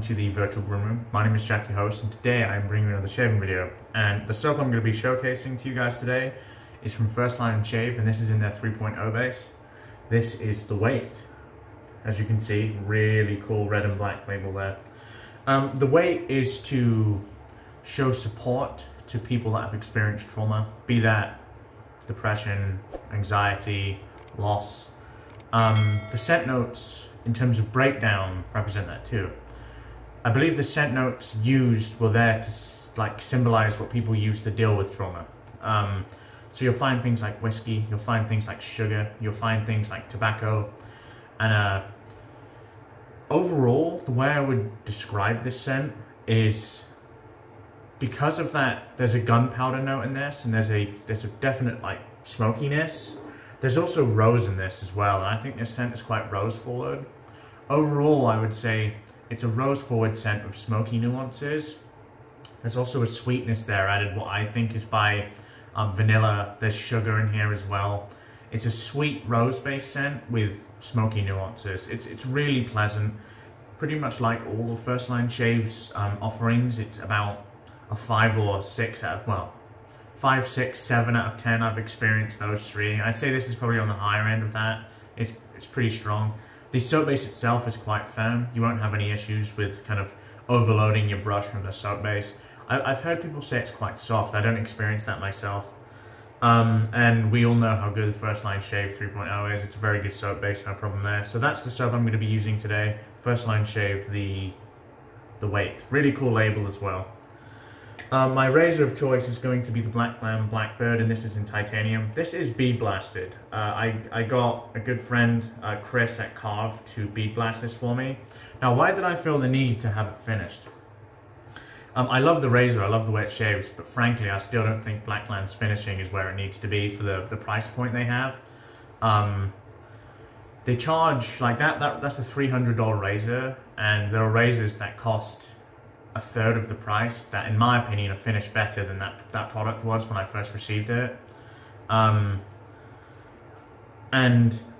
welcome to the virtual groom room. My name is Jack, your host, and today I'm bringing another shaving video. And the soap I'm going to be showcasing to you guys today is from First Line Shave, and this is in their 3.0 base. This is the weight. As you can see, really cool red and black label there. The weight is to show support to people that have experienced trauma, be that depression, anxiety, loss. The scent notes in terms of breakdown represent that too. I believe the scent notes used were there to like symbolize what people use to deal with trauma. So you'll find things like whiskey, you'll find things like sugar, you'll find things like tobacco, and overall, the way I would describe this scent is, because of that, there's a gunpowder note in this, and there's a definite like smokiness. There's also rose in this as well, and I think this scent is quite rose forward. Overall, I would say it's a rose forward scent with smoky nuances. There's also a sweetness there added, what I think is by vanilla. There's sugar in here as well. It's a sweet rose-based scent with smoky nuances. It's really pleasant. Pretty much like all of First Line Shave's offerings, it's about a 5 or 6 out of, well, 5, 6, 7 out of 10. I've experienced those three. I'd say this is probably on the higher end of that. It's pretty strong. The soap base itself is quite firm. You won't have any issues with kind of overloading your brush from the soap base. I've heard people say it's quite soft. I don't experience that myself. And we all know how good the First Line Shave 3.0 is. It's a very good soap base, no problem there. So that's the soap I'm going to be using today. First Line Shave, the weight. Really cool label as well. My razor of choice is going to be the Blackland Blackbird, and this is in titanium. This is bead blasted. I got a good friend, Chris at Carve, to bead blast this for me. Now, why did I feel the need to have it finished? I love the razor, I love the way it shaves, but frankly, I still don't think Blackland's finishing is where it needs to be for the price point they have. They charge, like that's a $300 razor, and there are razors that cost a third of the price that, in my opinion, are finished better than that product was when I first received it. And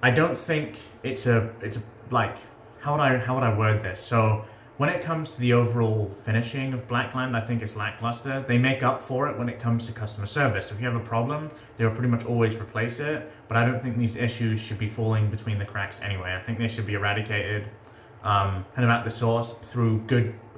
I don't think it's a like, how would I word this? So when it comes to the overall finishing of Blackland, I think it's lackluster. They make up for it when it comes to customer service. If you have a problem, they'll pretty much always replace it, but I don't think these issues should be falling between the cracks anyway. I think they should be eradicated kind of at the source through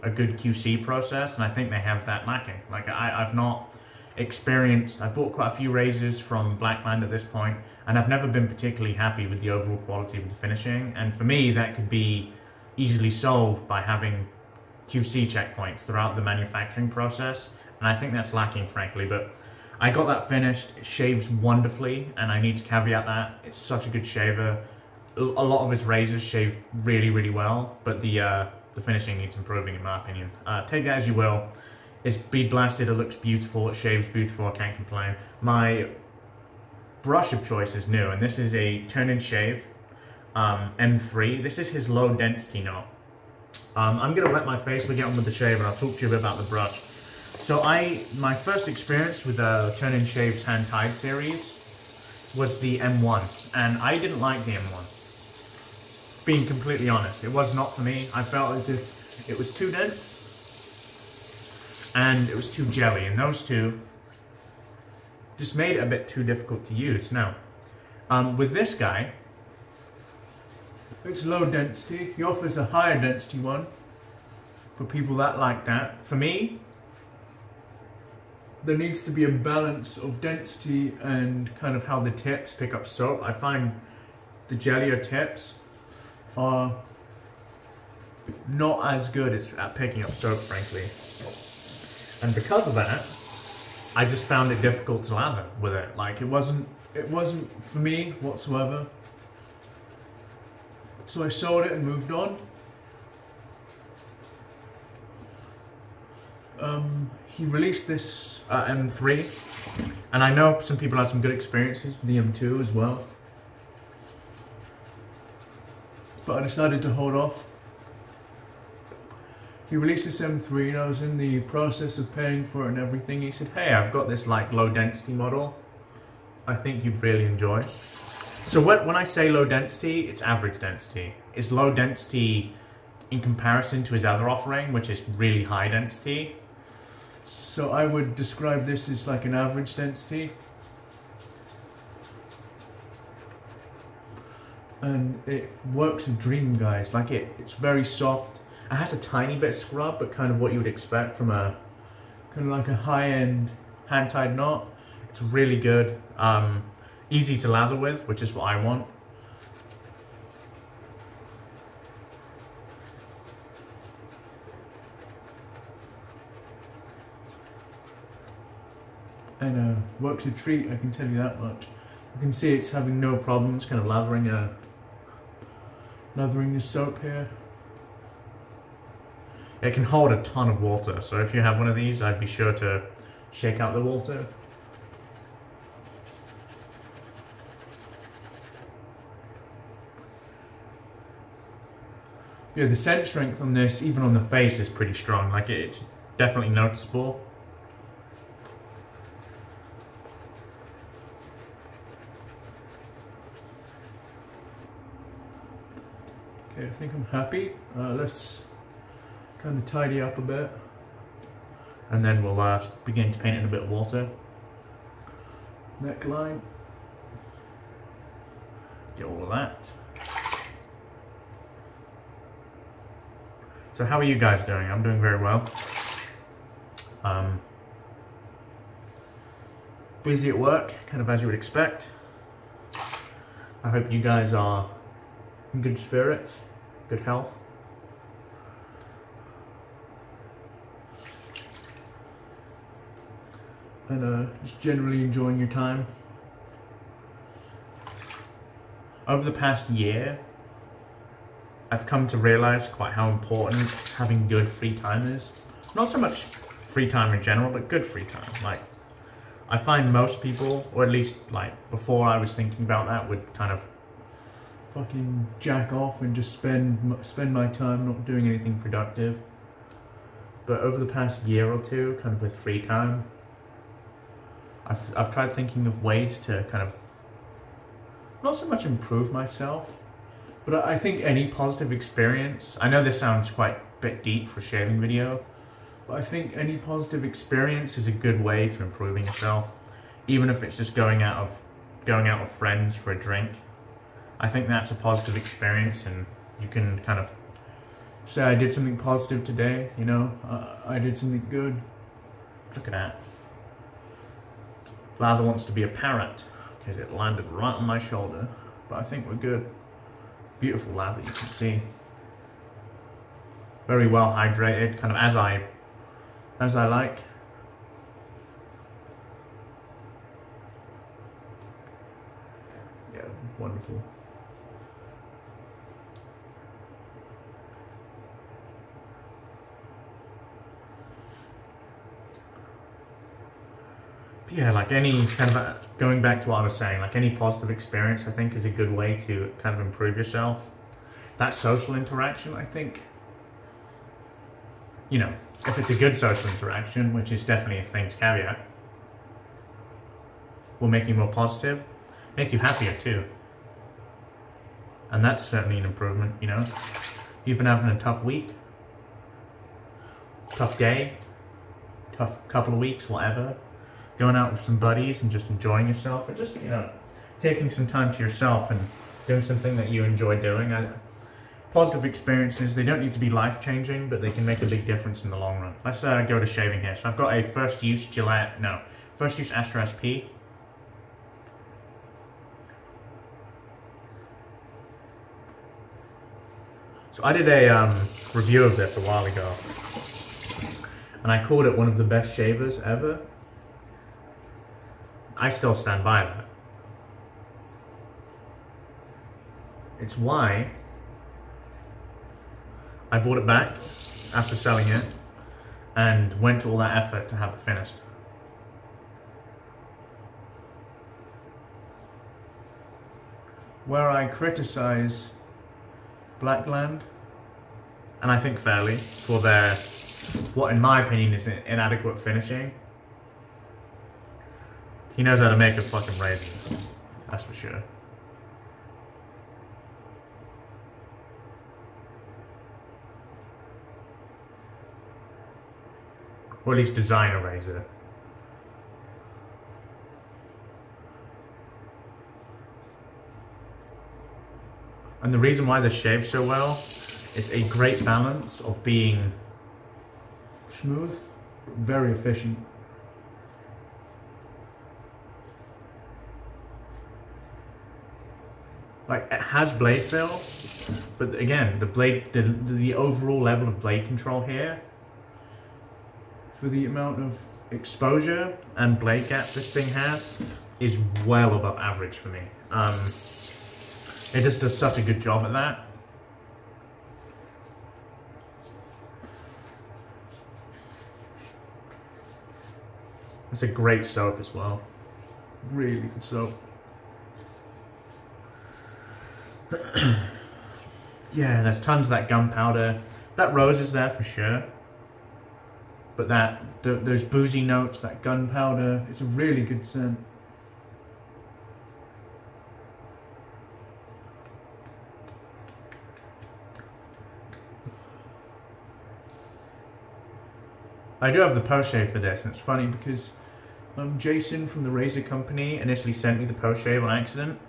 a good QC process, and I think they have that lacking. Like, I've not experienced, I've bought quite a few razors from Blackland at this point, and I've never been particularly happy with the overall quality of the finishing, and for me that could be easily solved by having QC checkpoints throughout the manufacturing process, and I think that's lacking, frankly. But I got that finished. It shaves wonderfully, and I need to caveat that. It's such a good shaver. A lot of his razors shave really, really well, but the finishing needs improving, in my opinion. Take that as you will. It's bead blasted, it looks beautiful, it shaves beautiful, I can't complain. My brush of choice is new, and this is a TurnnShave M3. This is his low density note. I'm gonna wet my face, we'll get on with the shave, and I'll talk to you a bit about the brush. So my first experience with TurnnShave's Hand Tied series was the M1, and I didn't like the M1. Being completely honest, it was not for me. I felt as if it was too dense and it was too jelly, and those two just made it a bit too difficult to use. Now, with this guy, it's low density. He offers a higher density one for people that like that. For me, there needs to be a balance of density and kind of how the tips pick up soap. I find the jellier tips are not as good at picking up soap, frankly. And because of that, I just found it difficult to lather with it. Like, it wasn't for me whatsoever. So I sold it and moved on. He released this M3, and I know some people had some good experiences with the M2 as well. But I decided to hold off. He released this M3, and I was in the process of paying for it and everything. He said, "Hey, I've got this like low density model I think you'd really enjoy." So when I say low density, it's average density. It's low density in comparison to his other offering, which is really high density. So I would describe this as like an average density. And it works a dream, guys. Like it's very soft. It has a tiny bit of scrub, but kind of what you would expect from a kind of like a high-end hand-tied knot. It's really good. Easy to lather with, which is what I want. And works a treat, I can tell you that much. You can see it's having no problems kind of lathering this soap here. It can hold a ton of water, so if you have one of these, I'd be sure to shake out the water. Yeah, the scent strength on this, even on the face, is pretty strong. Like it's definitely noticeable. Okay, I think I'm happy. Let's kind of tidy up a bit. And then we'll begin to paint in a bit of water. Neckline. Get all of that. So how are you guys doing? I'm doing very well. Busy at work, kind of as you would expect. I hope you guys are in good spirits, good health. And just generally enjoying your time. Over the past year, I've come to realize quite how important having good free time is. Not so much free time in general, but good free time. Like, I find most people, or at least like before I was thinking about that, would kind of fucking jack off and just spend my time not doing anything productive. But over the past year or two, kind of with free time, I've tried thinking of ways to kind of not so much improve myself, but I think any positive experience, I know this sounds quite a bit deep for a shaving video, but I think any positive experience is a good way to improving yourself, even if it's just going out with friends for a drink. I think that's a positive experience, and you can kind of say, I did something positive today, you know, I did something good. Look at that. Lather wants to be a parrot, because it landed right on my shoulder, but I think we're good. Beautiful lather, you can see. Very well hydrated, kind of as I like. Yeah, wonderful. Yeah, like any kind of, going back to what I was saying, like any positive experience, I think is a good way to kind of improve yourself. That social interaction, I think, you know, if it's a good social interaction, which is definitely a thing to caveat, will make you more positive, make you happier too. And that's certainly an improvement, you know. You've been having a tough week, tough day, tough couple of weeks, whatever. Going out with some buddies and just enjoying yourself, or just, you know, taking some time to yourself and doing something that you enjoy doing. Positive experiences, they don't need to be life-changing, but they can make a big difference in the long run. Let's go to shaving here. So I've got a first use Astra SP. So I did a review of this a while ago, and I called it one of the best shavers ever. I still stand by that. It's why I bought it back after selling it and went to all that effort to have it finished. Where I criticize Blackland, and I think fairly, for their, what in my opinion is inadequate finishing, he knows how to make a fucking razor, that's for sure. Or at least design a razor. And the reason why this shaves so well, it's a great balance of being smooth, very efficient. Like, it has blade fill, but again, the overall level of blade control here, for the amount of exposure and blade gap this thing has, is well above average for me. It just does such a good job at that. It's a great soap as well. Really good soap. Yeah, there's tons of that gunpowder. That rose is there for sure. But those boozy notes, that gunpowder, it's a really good scent. I do have the post-shave for this, and it's funny because Jason from the razor company initially sent me the post-shave on accident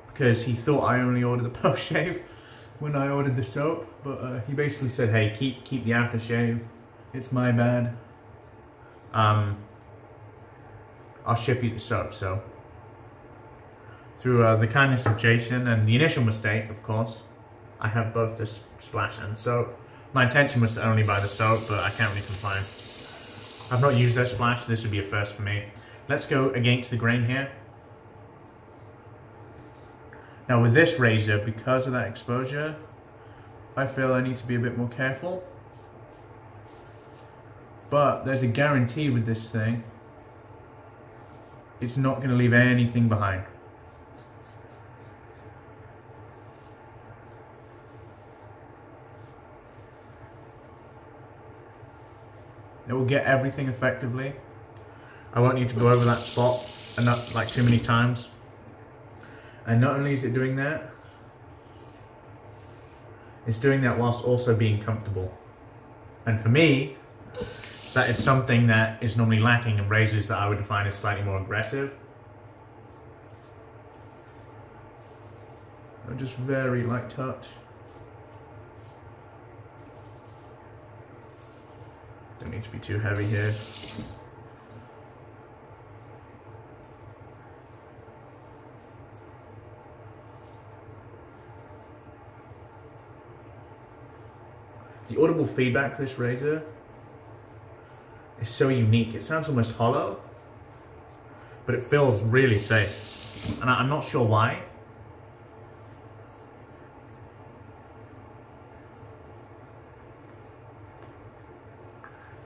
because he thought I only ordered the post-shave when I ordered the soap, but he basically said, hey, keep the aftershave, it's my bad. I'll ship you the soap. So through the kindness of Jason and the initial mistake, of course, I have both the splash and soap. My intention was to only buy the soap, but I can't really complain. I've not used their splash, so this would be a first for me. Let's go against the grain here. Now with this razor, because of that exposure, I feel I need to be a bit more careful. But there's a guarantee with this thing, it's not going to leave anything behind. It will get everything effectively. I won't need to go over that spot enough, like too many times. And not only is it doing that, it's doing that whilst also being comfortable. And for me, that is something that is normally lacking in razors that I would define as slightly more aggressive. Or just very light touch. Don't need to be too heavy here. The audible feedback for this razor is so unique. It sounds almost hollow, but it feels really safe. And I'm not sure why.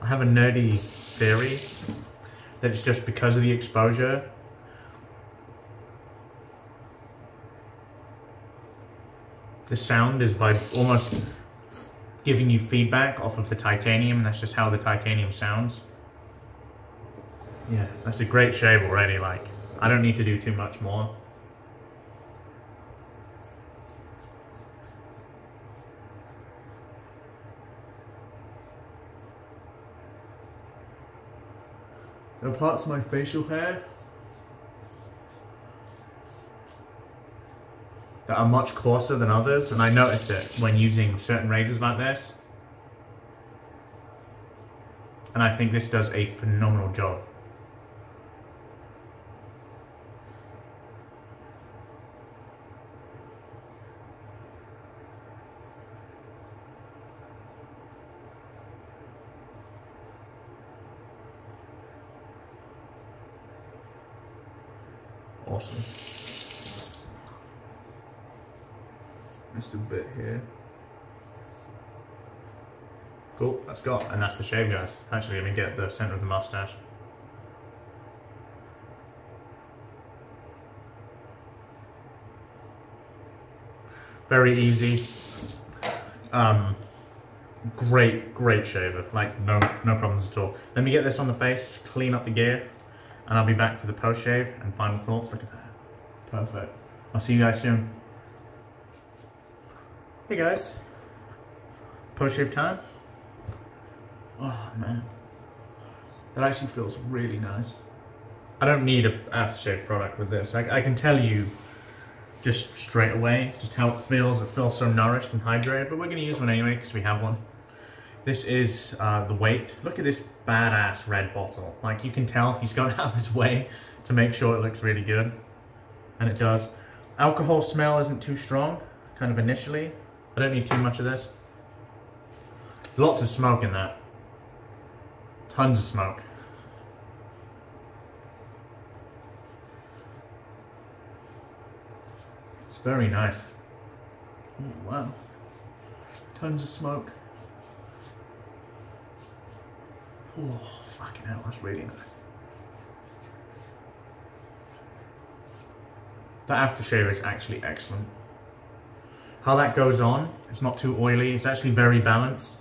I have a nerdy theory that it's just because of the exposure. The sound is by almost giving you feedback off of the titanium, and that's just how the titanium sounds. Yeah, that's a great shave already. Like, I don't need to do too much more. There are parts of my facial hair that are much coarser than others, and I notice it when using certain razors like this. And I think this does a phenomenal job. Awesome. Just a bit here. Cool, that's got, and that's the shave, guys. Actually, let me get the center of the mustache. Very easy. Great shaver. Like, no problems at all. Let me get this on the face, clean up the gear, and I'll be back for the post shave and final thoughts. Look at that. Perfect. I'll see you guys soon. Hey guys. Post shave time. Oh man. That actually feels really nice. I don't need an aftershave product with this. I can tell you just straight away just how it feels. It feels so nourished and hydrated, but we're going to use one anyway because we have one. This is the weight. Look at this badass red bottle. Like, you can tell he's gone out of his way to make sure it looks really good. And it does. Alcohol smell isn't too strong, kind of initially. I don't need too much of this. Lots of smoke in that. Tons of smoke. It's very nice. Oh, wow. Tons of smoke. Oh, fucking hell, that's really nice. The aftershave is actually excellent. How that goes on, it's not too oily, it's actually very balanced.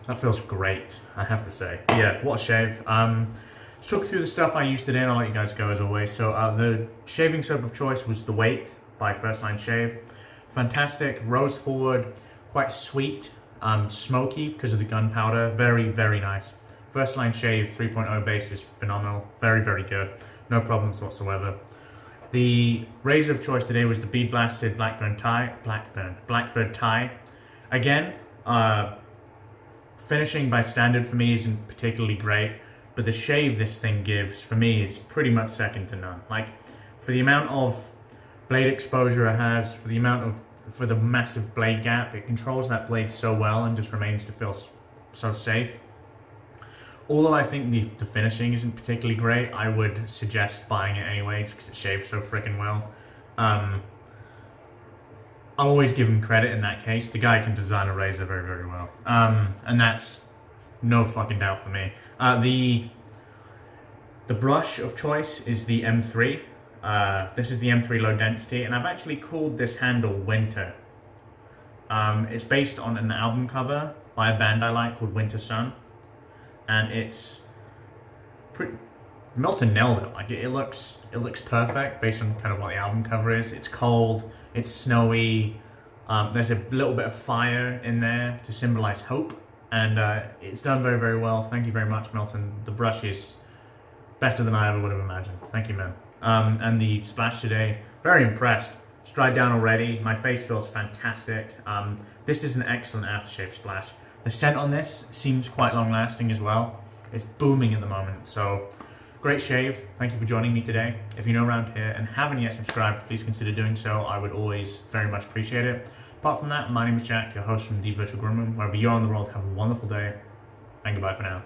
That feels great, I have to say. Yeah, what a shave. Let's talk through the stuff I used today and I'll let you guys go as always. So the shaving soap of choice was The Weight by First Line Shave. Fantastic, rose forward, quite sweet, smoky because of the gunpowder. Very, very nice. First Line Shave 3.0 base is phenomenal. Very, very good. No problems whatsoever. The razor of choice today was the Bead Blasted Blackbird tie. Again, finishing by standard for me isn't particularly great, but the shave this thing gives for me is pretty much second to none. Like, for the amount of blade exposure it has, for the massive blade gap, it controls that blade so well and just remains to feel so safe. Although I think the finishing isn't particularly great, I would suggest buying it anyway just because it shaves so freaking well. I'll always give him credit in that case. The guy can design a razor very, very well. And that's no fucking doubt for me. The brush of choice is the M3. This is the M3 low density, and I've actually called this handle Winter. It's based on an album cover by a band I like called Winter Sun. And it's pretty. Milton nailed it. Like, it looks perfect based on kind of what the album cover is. It's cold, it's snowy. There's a little bit of fire in there to symbolize hope, and it's done very, very well. Thank you very much, Milton. The brush is better than I ever would have imagined. Thank you, man. And the splash today, very impressed. It's dried down already. My face feels fantastic. This is an excellent aftershave splash. The scent on this seems quite long lasting as well. It's booming at the moment, so great shave. Thank you for joining me today. If you're new around here and haven't yet subscribed, please consider doing so. I would always very much appreciate it. Apart from that, my name is Jack, your host from The Virtual Groom Room. Wherever you are in the world, have a wonderful day, and goodbye for now.